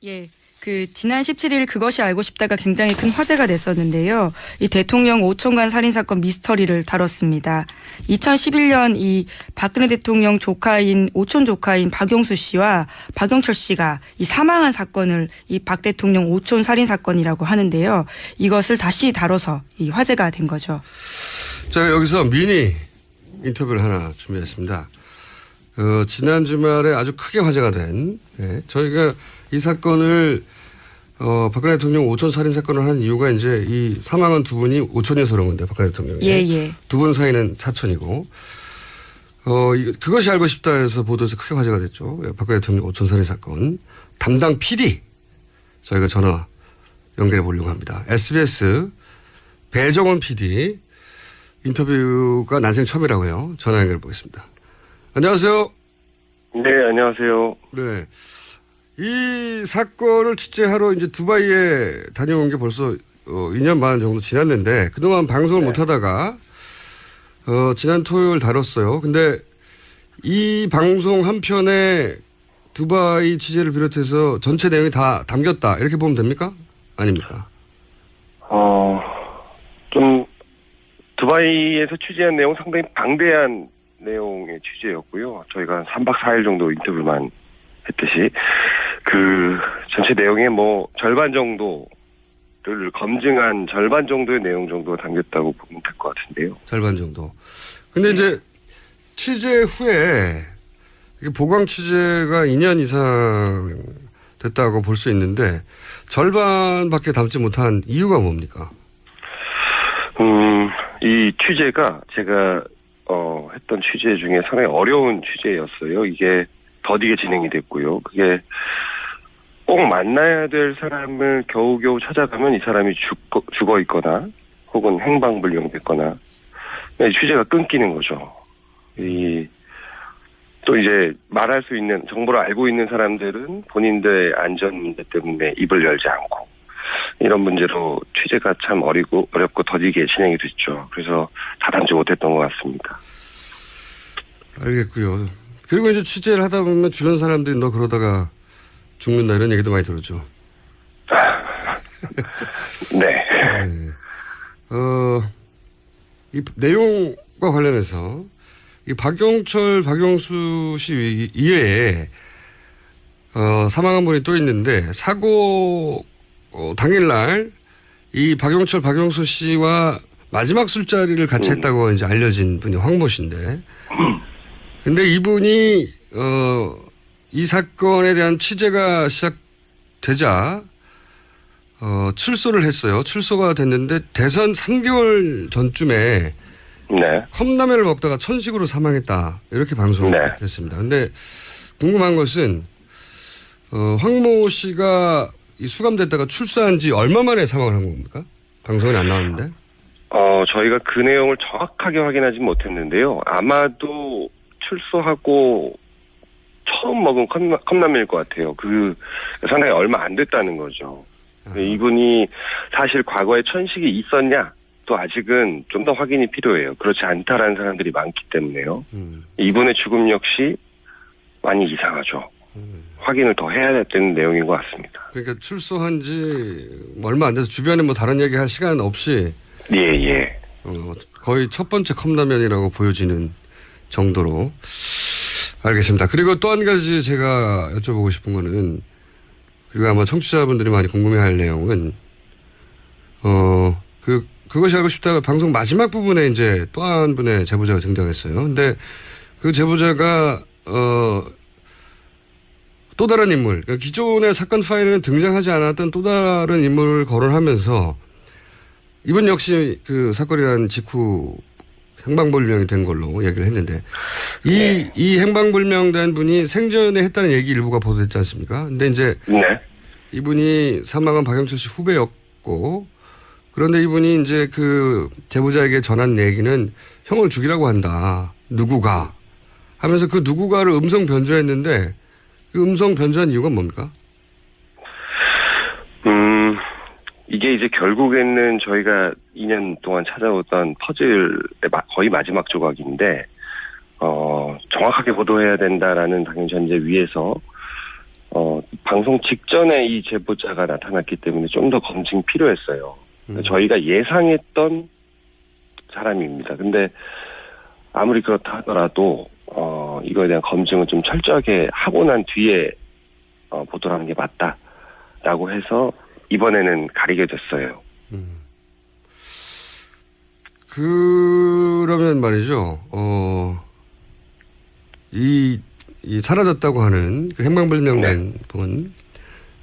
예. 지난 17일 그것이 알고 싶다가 굉장히 큰 화제가 됐었는데요. 이 대통령 오촌간 살인사건 미스터리를 다뤘습니다. 2011년 이 박근혜 대통령 오촌 조카인 박용수 씨와 박영철 씨가 이 사망한 사건을 이 박 대통령 오촌 살인사건이라고 하는데요. 이것을 다시 다뤄서 이 화제가 된 거죠. 제가 여기서 미니 인터뷰를 하나 준비했습니다. 지난 주말에 아주 크게 화제가 된, 저희가 이 사건을, 박근혜 대통령 오촌 살인 사건을 한 이유가 이제 이 사망한 두 분이 오촌에서 그런 건데, 박근혜 대통령이. 예. 두 분 사이는 사촌이고, 그것이 알고 싶다 해서 보도에서 크게 화제가 됐죠. 박근혜 대통령 오촌 살인 사건. 담당 PD, 저희가 전화 연결해 보려고 합니다. SBS 배정원 PD 인터뷰가 난생 처음이라고 해요. 전화 연결해 보겠습니다. 안녕하세요. 네, 안녕하세요. 네. 이 사건을 취재하러 이제 두바이에 다녀온 게 벌써 2년 반 정도 지났는데 그동안 방송을 못 하다가 지난 토요일 다뤘어요. 근데 이 방송 한 편에 두바이 취재를 비롯해서 전체 내용이 다 담겼다. 이렇게 보면 됩니까? 아닙니까? 좀 두바이에서 취재한 내용 상당히 방대한 내용의 취재였고요. 저희가 한 3박 4일 정도 인터뷰만 했듯이 그 전체 내용의 뭐 절반 정도를 검증한 절반 정도의 내용 정도가 담겼다고 보면 될 것 같은데요. 절반 정도. 근데 이제 취재 후에 보강 취재가 2년 이상 됐다고 볼 수 있는데 절반밖에 담지 못한 이유가 뭡니까? 이 취재가 제가 했던 취재 중에 상당히 어려운 취재였어요. 이게 더디게 진행이 됐고요. 그게 꼭 만나야 될 사람을 겨우겨우 찾아가면 이 사람이 죽어 있거나 혹은 행방불명됐거나 취재가 끊기는 거죠. 또 이제 말할 수 있는 정보를 알고 있는 사람들은 본인들의 안전 문제 때문에 입을 열지 않고 이런 문제로 취재가 참 어렵고 더디게 진행이 됐죠. 그래서 다 담지 못했던 것 같습니다. 알겠고요. 그리고 이제 취재를 하다 보면 주변 사람들이 너 그러다가 죽는다 이런 얘기도 많이 들었죠. 네. 이 내용과 관련해서 이 박영철, 박영수 씨 이외에 사망한 분이 또 있는데 사고 당일날 이 박영철, 박영수 씨와 마지막 술자리를 같이 했다고 이제 알려진 분이 황모 씨인데, 근데 이분이 이 사건에 대한 취재가 시작되자 출소를 했어요. 출소가 됐는데 대선 3개월 전쯤에 네. 컵라면을 먹다가 천식으로 사망했다 이렇게 방송됐습니다. 근데 궁금한 것은 황모 씨가 이 수감됐다가 출소한 지 얼마 만에 사망을 한 겁니까? 방송에 안 나왔는데. 저희가 그 내용을 정확하게 확인하지 못했는데요. 아마도 출소하고 처음 먹은 컵라면일 것 같아요. 상당히 얼마 안 됐다는 거죠. 이분이 사실 과거에 천식이 있었냐? 또 아직은 좀 더 확인이 필요해요. 그렇지 않다라는 사람들이 많기 때문에요. 이분의 죽음 역시 많이 이상하죠. 확인을 더 해야 되는 내용인 것 같습니다. 그러니까 출소한 지 얼마 안 돼서 주변에 뭐 다른 얘기할 시간 없이 예. 거의 첫 번째 컵라면이라고 보여지는 정도로. 알겠습니다. 그리고 또 한 가지 제가 여쭤보고 싶은 거는, 그리고 아마 청취자분들이 많이 궁금해할 내용은 그것이 알고 싶다 방송 마지막 부분에 이제 또 한 분의 제보자가 등장했어요. 근데 그 제보자가 또 다른 인물, 그러니까 기존의 사건 파일에는 등장하지 않았던 또 다른 인물을 거론하면서 이분 역시 그 사건이란 직후 행방불명이 된 걸로 얘기를 했는데 이 행방불명된 분이 생전에 했다는 얘기 일부가 보도됐지 않습니까? 근데 이제 이분이 사망한 박영철 씨 후배였고, 그런데 이분이 이제 그 제보자에게 전한 얘기는 형을 죽이라고 한다. 누구가 하면서 그 누구가를 음성 변조했는데 그 음성 변조한 이유가 뭡니까? 이게 이제 결국에는 저희가 2년 동안 찾아오던 퍼즐의 거의 마지막 조각인데, 정확하게 보도해야 된다라는 당연 전제 위에서 방송 직전에 이 제보자가 나타났기 때문에 좀 더 검증이 필요했어요. 저희가 예상했던 사람입니다. 근데 아무리 그렇다 하더라도 이거에 대한 검증을 좀 철저하게 하고 난 뒤에 보도를 하는 게 맞다라고 해서 이번에는 가리게 됐어요. 그러면 말이죠. 이 사라졌다고 하는 그 행방불명된 분,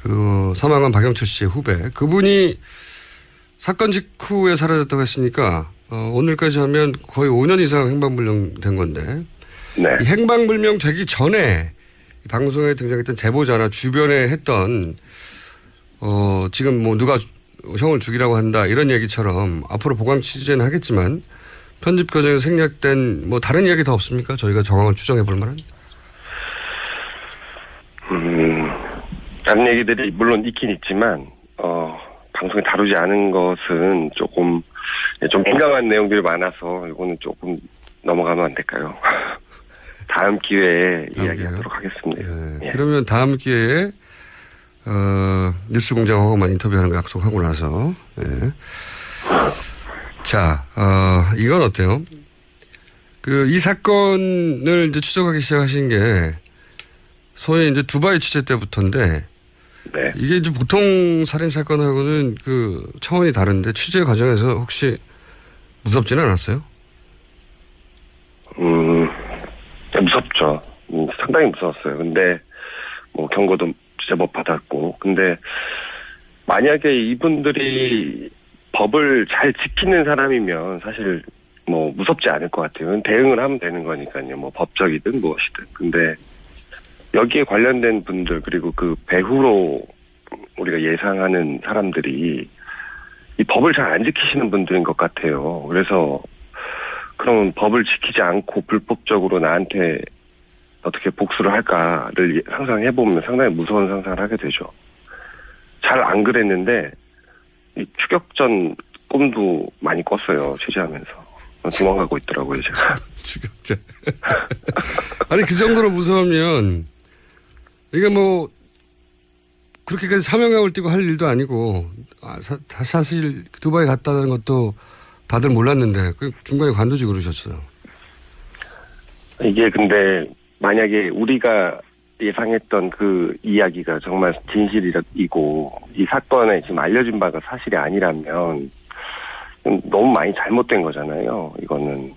그 사망한 박영철 씨의 후배, 그분이 사건 직후에 사라졌다고 했으니까 오늘까지 하면 거의 5년 이상 행방불명된 건데, 네. 이 행방불명 되기 전에 방송에 등장했던 제보자나 주변에 했던 지금 뭐 누가 형을 죽이라고 한다 이런 얘기처럼 앞으로 보강 취재는 하겠지만 편집 과정에서 생략된 뭐 다른 이야기 더 없습니까? 저희가 정황을 추정해 볼 만한. 다른 얘기들이 물론 있긴 있지만 방송에 다루지 않은 것은 조금 좀 민감한 내용들이 많아서 이거는 조금 넘어가면 안 될까요? 다음 기회에 이야기하도록 하겠습니다. 네. 예. 그러면 다음 기회에 뉴스공장하고만 인터뷰하는 거 약속하고 나서. 네. 자, 이건 어때요? 이 사건을 이제 추적하기 시작하신 게 소위 이제 두바이 취재 때부터인데, 네. 이게 이제 보통 살인 사건하고는 그 차원이 다른데 취재 과정에서 혹시 무섭지는 않았어요? 무섭죠. 상당히 무서웠어요. 근데 뭐 경고도 제법 받았고, 근데 만약에 이분들이 법을 잘 지키는 사람이면 사실 뭐 무섭지 않을 것 같아요. 대응을 하면 되는 거니까요. 뭐 법적이든 무엇이든. 근데 여기에 관련된 분들 그리고 그 배후로 우리가 예상하는 사람들이 이 법을 잘 안 지키시는 분들인 것 같아요. 그래서 그러면 법을 지키지 않고 불법적으로 나한테 어떻게 복수를 할까를 상상해보면 상당히 무서운 상상을 하게 되죠. 잘 안 그랬는데 이 추격전 꿈도 많이 꿨어요. 취재하면서. 도망가고 있더라고요, 제가. 추격자. 아니 그 정도로 무서우면 이게 뭐 그렇게까지 사명감을 띠고 할 일도 아니고 사실 두바이 갔다는 것도 다들 몰랐는데 그 중간에 관두지 그러셨어요. 이게 근데 만약에 우리가 예상했던 그 이야기가 정말 진실이고 이 사건에 지금 알려진 바가 사실이 아니라면 너무 많이 잘못된 거잖아요. 이거는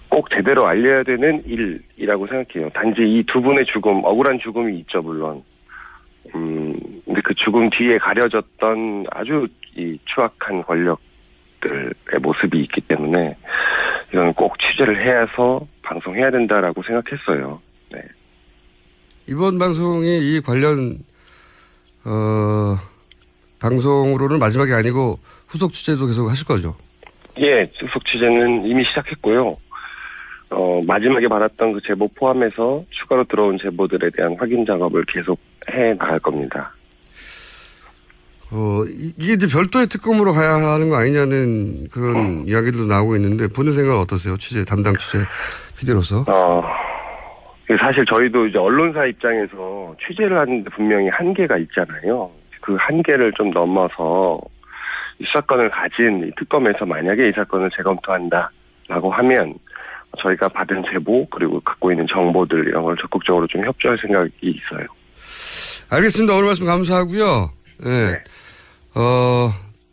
꼭 제대로 알려야 되는 일이라고 생각해요. 단지 이 두 분의 죽음, 억울한 죽음이 있죠, 물론. 근데 그 죽음 뒤에 가려졌던 아주 이 추악한 권력들의 모습이 있기 때문에 이건 꼭 취재를 해서 방송해야 된다라고 생각했어요. 네. 이번 방송이 이 관련 방송으로는 마지막이 아니고 후속 취재도 계속 하실 거죠? 예, 후속 취재는 이미 시작했고요. 마지막에 받았던 그 제보 포함해서 추가로 들어온 제보들에 대한 확인 작업을 계속 해 나갈 겁니다. 이게 이제 별도의 특검으로 가야 하는 거 아니냐는 그런 이야기도 나오고 있는데 보는 생각은 어떠세요? 담당 취재 PD로서? 사실 저희도 이제 언론사 입장에서 취재를 하는데 분명히 한계가 있잖아요. 그 한계를 좀 넘어서 이 사건을 가진 이 특검에서 만약에 이 사건을 재검토한다라고 하면 저희가 받은 제보 그리고 갖고 있는 정보들 이런 걸 적극적으로 좀 협조할 생각이 있어요. 알겠습니다. 오늘 말씀 감사하고요. 네. 네.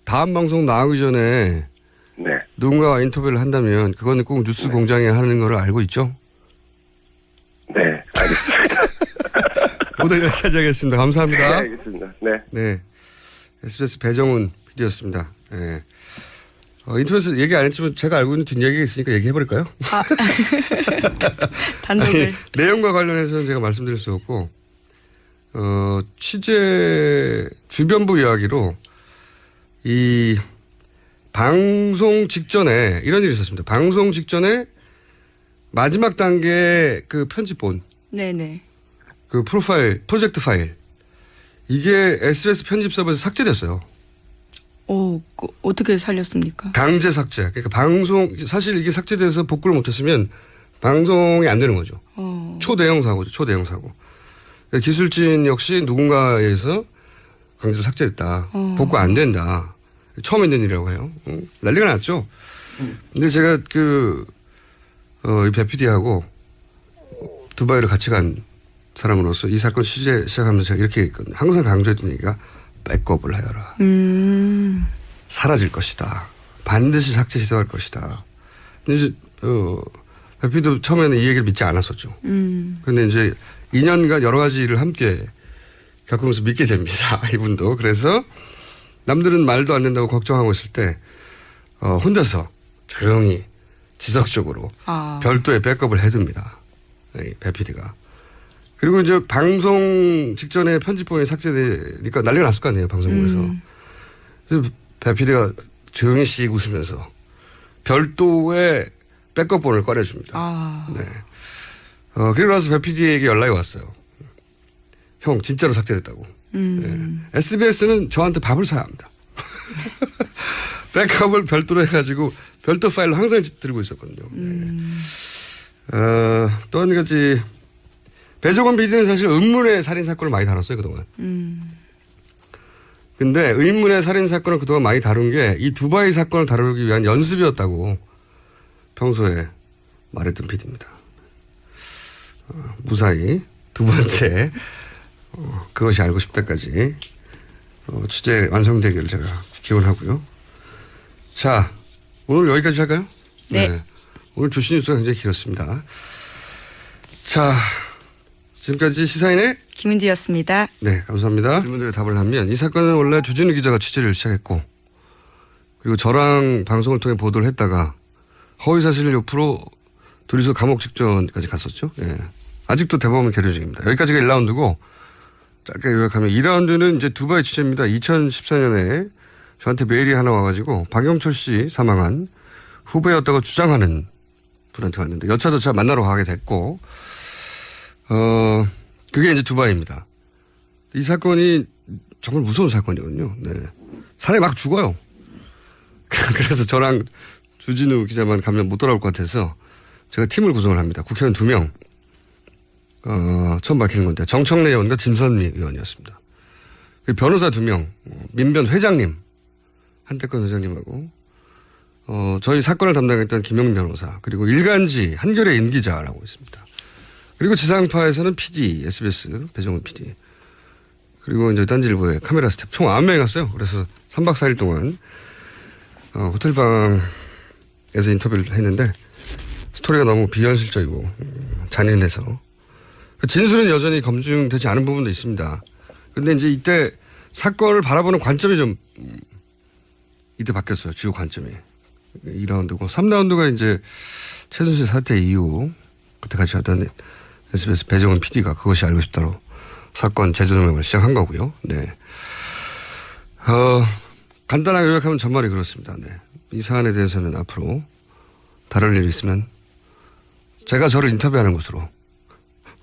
다음 방송 나오기 전에 네. 누군가와 인터뷰를 한다면 그거는 꼭 뉴스 공장에 하는 걸 알고 있죠? 네, 알겠습니다. 오늘 여기까지 하겠습니다. 감사합니다. 네, 알겠습니다. 네. 네. SBS 배정훈 PD였습니다. 네. 인터넷에서 얘기 안 했지만 제가 알고 있는 뒷얘기가 있으니까 얘기해버릴까요? 단독을. 내용과 관련해서는 제가 말씀드릴 수 없고, 취재 주변부 이야기로 이 방송 직전에 이런 일이 있었습니다. 방송 직전에 마지막 단계 그 편집본. 네네. 그 프로젝트 파일. 이게 SBS 편집 서버에서 삭제됐어요. 어떻게 살렸습니까? 강제 삭제. 그러니까 사실 이게 삭제돼서 복구를 못했으면 방송이 안 되는 거죠. 어. 초대형 사고죠. 초대형 사고. 기술진 역시 누군가에서 강제로 삭제했다. 복구 안 된다. 처음 있는 일이라고 해요. 난리가 났죠. 근데 제가 이 배PD하고 두바이를 같이 간 사람으로서 이 사건 취재 시작하면서 제가 이렇게 항상 강조했던 얘기가 백업을 해라. 사라질 것이다. 반드시 삭제 시도할 것이다. 근데 이제 배PD도 처음에는 이 얘기를 믿지 않았었죠. 그런데 이제 2년간 여러 가지 일을 함께 겪으면서 믿게 됩니다. 이분도. 그래서 남들은 말도 안 된다고 걱정하고 있을 때 혼자서 조용히 지속적으로 별도의 백업을 해줍니다. 배PD가. 그리고 이제 방송 직전에 편집본이 삭제되니까 난리가 났을 거 아니에요. 방송국에서. 그래서 배PD가 조용히 씩 웃으면서 별도의 백업본을 꺼내줍니다. 네. 그리고 나서 배PD에게 연락이 왔어요. 형 진짜로 삭제됐다고. 네. SBS는 저한테 밥을 사야 합니다. 백업을 별도로 해가지고 별도 파일로 항상 들고 있었거든요. 네. 또 한 가지 배종원 PD는 사실 의문의 살인 사건을 많이 다뤘어요 그동안. 근데 의문의 살인 사건을 그동안 많이 다룬 게 이 두바이 사건을 다루기 위한 연습이었다고 평소에 말했던 PD입니다. 무사히 두 번째 그것이 알고 싶다까지 취재 완성되기를 제가 기원하고요. 자, 오늘 여기까지 할까요? 네. 오늘 주신 뉴스가 굉장히 길었습니다. 자, 지금까지 시사인의 김은지였습니다. 네, 감사합니다. 질문들에 답을 하면 이 사건은 원래 주진우 기자가 취재를 시작했고 그리고 저랑 방송을 통해 보도를 했다가 허위사실 유포로 둘이서 감옥 직전까지 갔었죠. 예. 아직도 대법원 계류 중입니다. 여기까지가 1라운드고 짧게 요약하면 2라운드는 이제 두바이 취재입니다. 2014년에 저한테 메일이 하나 와가지고 박영철 씨 사망한 후배였다고 주장하는 분한테 왔는데 여차저차 만나러 가게 됐고 그게 이제 두바이입니다. 이 사건이 정말 무서운 사건이거든요. 네. 사람이 막 죽어요. 그래서 저랑 주진우 기자만 가면 못 돌아올 것 같아서 제가 팀을 구성을 합니다. 국회의원 2명. 처음 밝히는 건데 정청래 의원과 진선미 의원이었습니다. 변호사 2명, 민변 회장님, 한태권 회장님하고 저희 사건을 담당했던 김용 변호사 그리고 일간지 한겨레 임기자라고 있습니다. 그리고 지상파에서는 PD, SBS 배종훈 PD 그리고 이제 딴지일보의 카메라 스텝 총 9명이 갔어요. 그래서 3박 4일 동안 호텔방에서 인터뷰를 했는데 스토리가 너무 비현실적이고 잔인해서 진술은 여전히 검증되지 않은 부분도 있습니다. 그런데 이제 이때 사건을 바라보는 관점이 좀 이때 바뀌었어요. 주요 관점이. 2라운드고 3라운드가 이제 최순실 사태 이후 그때 같이 하던 SBS 배정훈 PD가 그것이 알고 싶다로 사건 재조명을 시작한 거고요. 네. 간단하게 요약하면 전말이 그렇습니다. 네. 이 사안에 대해서는 앞으로 다룰 일이 있으면 제가 저를 인터뷰하는 것으로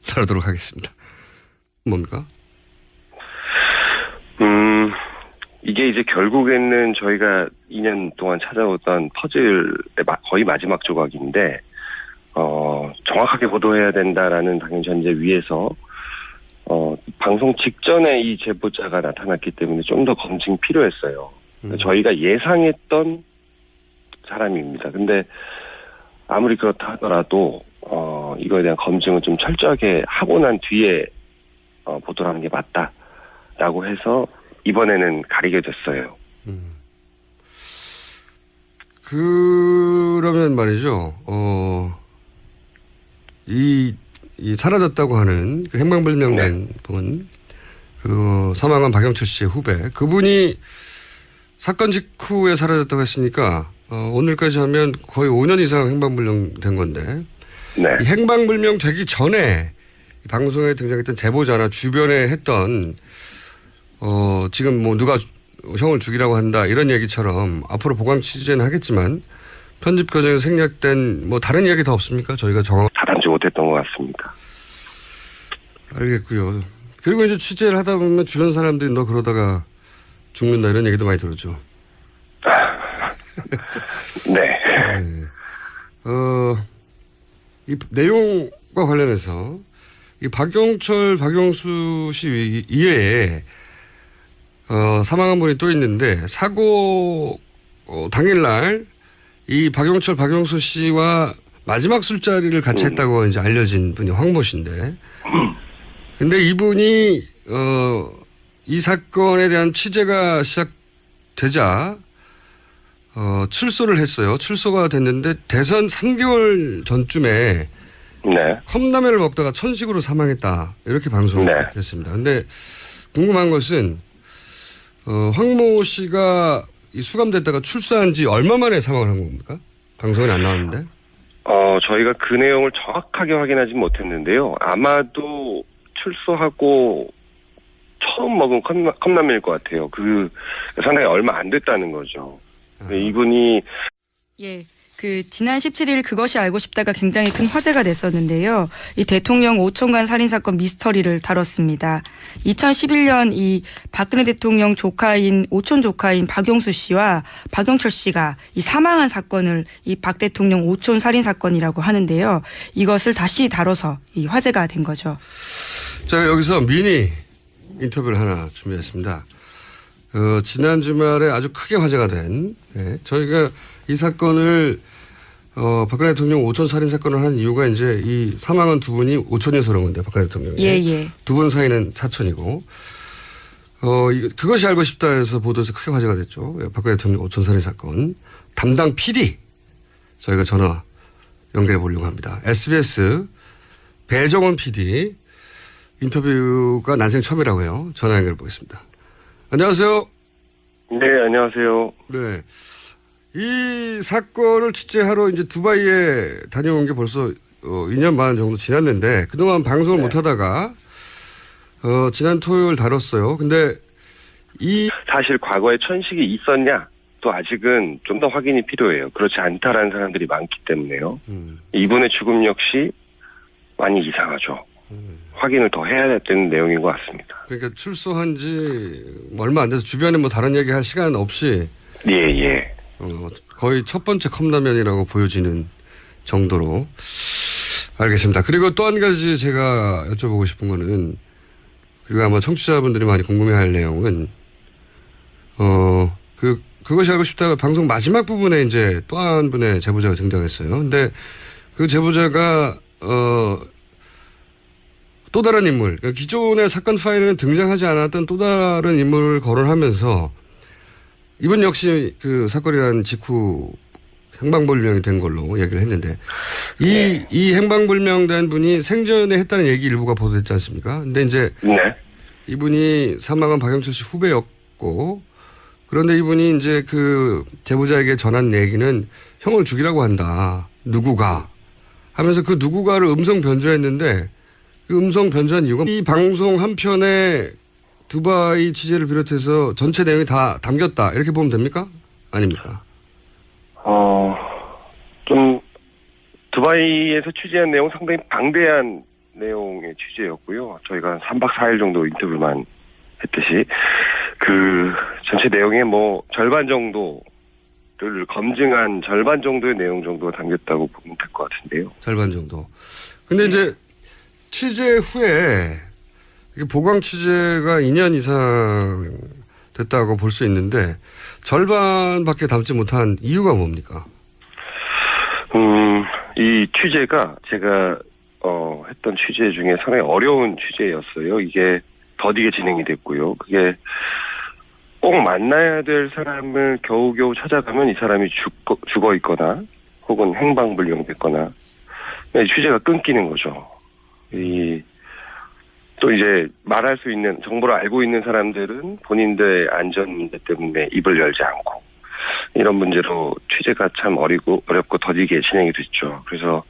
다루도록 하겠습니다. 뭡니까? 이게 이제 결국에는 저희가 2년 동안 찾아오던 퍼즐의 거의 마지막 조각인데, 정확하게 보도해야 된다라는 당연 전제 위에서, 방송 직전에 이 제보자가 나타났기 때문에 좀 더 검증이 필요했어요. 저희가 예상했던 사람입니다. 근데 아무리 그렇다 하더라도, 이거에 대한 검증을 좀 철저하게 하고 난 뒤에, 보도를 하는 게 맞다라고 해서 이번에는 가리게 됐어요. 그러면 말이죠. 이 사라졌다고 하는 그 행방불명된 분, 사망한 박영철 씨의 후배, 그분이 사건 직후에 사라졌다고 했으니까, 오늘까지 하면 거의 5년 이상 행방불명된 건데, 네. 이 행방불명 되기 전에 방송에 등장했던 제보자나 주변에 했던, 지금 뭐 누가 형을 죽이라고 한다 이런 얘기처럼 앞으로 보강 취재는 하겠지만 편집 과정에서 생략된 뭐 다른 이야기 더 없습니까? 저희가 다담지 못했던 것 같습니다. 알겠고요. 그리고 이제 취재를 하다 보면 주변 사람들이 너 그러다가 죽는다 이런 얘기도 많이 들었죠. 네. 네. 이 내용과 관련해서 이 박영철, 박영수 씨 이외에 사망한 분이 또 있는데 사고 당일날 이 박영철, 박영수 씨와 마지막 술자리를 같이 했다고 이제 알려진 분이 황모 씨인데, 근데 이분이 이 사건에 대한 취재가 시작되자 출소를 했어요. 출소가 됐는데 대선 3개월 전쯤에 네. 컵라면을 먹다가 천식으로 사망했다 이렇게 방송됐습니다. 근데 궁금한 것은 황모 씨가 이 수감됐다가 출소한 지 얼마 만에 사망을 한 겁니까? 방송에 안 나왔는데. 저희가 그 내용을 정확하게 확인하지 못했는데요. 아마도 출소하고 처음 먹은 컵라면일 것 같아요. 상당히 얼마 안 됐다는 거죠. 이분이 예. 지난 17일 그것이 알고 싶다가 굉장히 큰 화제가 됐었는데요. 이 대통령 오천관 살인사건 미스터리를 다뤘습니다. 2011년 이 박근혜 대통령 오촌 조카인 박용수 씨와 박영철 씨가 이 사망한 사건을 이 박 대통령 오촌 살인사건이라고 하는데요. 이것을 다시 다뤄서 이 화제가 된 거죠. 제가 여기서 미니 인터뷰를 하나 준비했습니다. 지난 주말에 아주 크게 화제가 된, 저희가 이 사건을, 박근혜 대통령 오촌 살인 사건을 한 이유가 이제 이 사망한 두 분이 오촌에서 그런 건데, 박근혜 대통령이. 예. 두 분 사이는 사촌이고, 그것이 알고 싶다 해서 보도에서 크게 화제가 됐죠. 박근혜 대통령 오촌 살인 사건. 담당 PD, 저희가 전화 연결해 보려고 합니다. SBS 배정원 PD 인터뷰가 난생 처음이라고 해요. 전화 연결해 보겠습니다. 안녕하세요. 네, 안녕하세요. 네. 이 사건을 취재하러 이제 두바이에 다녀온 게 벌써 2년 반 정도 지났는데 그동안 방송을 못 하다가 지난 토요일 다뤘어요. 근데 사실 과거에 천식이 있었냐? 또 아직은 좀 더 확인이 필요해요. 그렇지 않다라는 사람들이 많기 때문에요. 이분의 죽음 역시 많이 이상하죠. 확인을 더 해야 되는 내용인 것 같습니다. 그러니까 출소한 지 얼마 안 돼서 주변에 뭐 다른 얘기 할 시간 없이 예. 거의 첫 번째 컵라면이라고 보여지는 정도로. 알겠습니다. 그리고 또 한 가지 제가 여쭤보고 싶은 거는, 그리고 아마 청취자분들이 많이 궁금해할 내용은 그것이 알고 싶다 방송 마지막 부분에 이제 또 한 분의 제보자가 등장했어요. 근데 그 제보자가 또 다른 인물, 그러니까 기존의 사건 파일에는 등장하지 않았던 또 다른 인물을 거론하면서 이분 역시 그 사건이란 직후 행방불명이 된 걸로 얘기를 했는데 이 행방불명된 분이 생전에 했다는 얘기 일부가 보도됐지 않습니까? 근데 이제 이분이 사망한 박영철 씨 후배였고, 그런데 이분이 이제 그 제보자에게 전한 얘기는 형을 죽이라고 한다. 누구가 하면서 그 누구가를 음성 변조했는데 그 음성 변조한 이유가 이 방송 한 편에 두바이 취재를 비롯해서 전체 내용이 다 담겼다. 이렇게 보면 됩니까? 아닙니까? 좀 두바이에서 취재한 내용 상당히 방대한 내용의 취재였고요. 저희가 한 3박 4일 정도 인터뷰만 했듯이 그 전체 내용의 뭐 절반 정도를 검증한 절반 정도의 내용 정도가 담겼다고 보면 될 것 같은데요. 절반 정도. 근데 이제 취재 후에 보강 취재가 2년 이상 됐다고 볼 수 있는데 절반밖에 담지 못한 이유가 뭡니까? 이 취재가 제가 했던 취재 중에 상당히 어려운 취재였어요. 이게 더디게 진행이 됐고요. 그게 꼭 만나야 될 사람을 겨우겨우 찾아가면 이 사람이 죽어 있거나 혹은 행방불명됐거나 취재가 끊기는 거죠. 또 이제 말할 수 있는 정보를 알고 있는 사람들은 본인들의 안전 문제 때문에 입을 열지 않고 이런 문제로 취재가 참 어렵고 더디게 진행이 됐죠. 그래서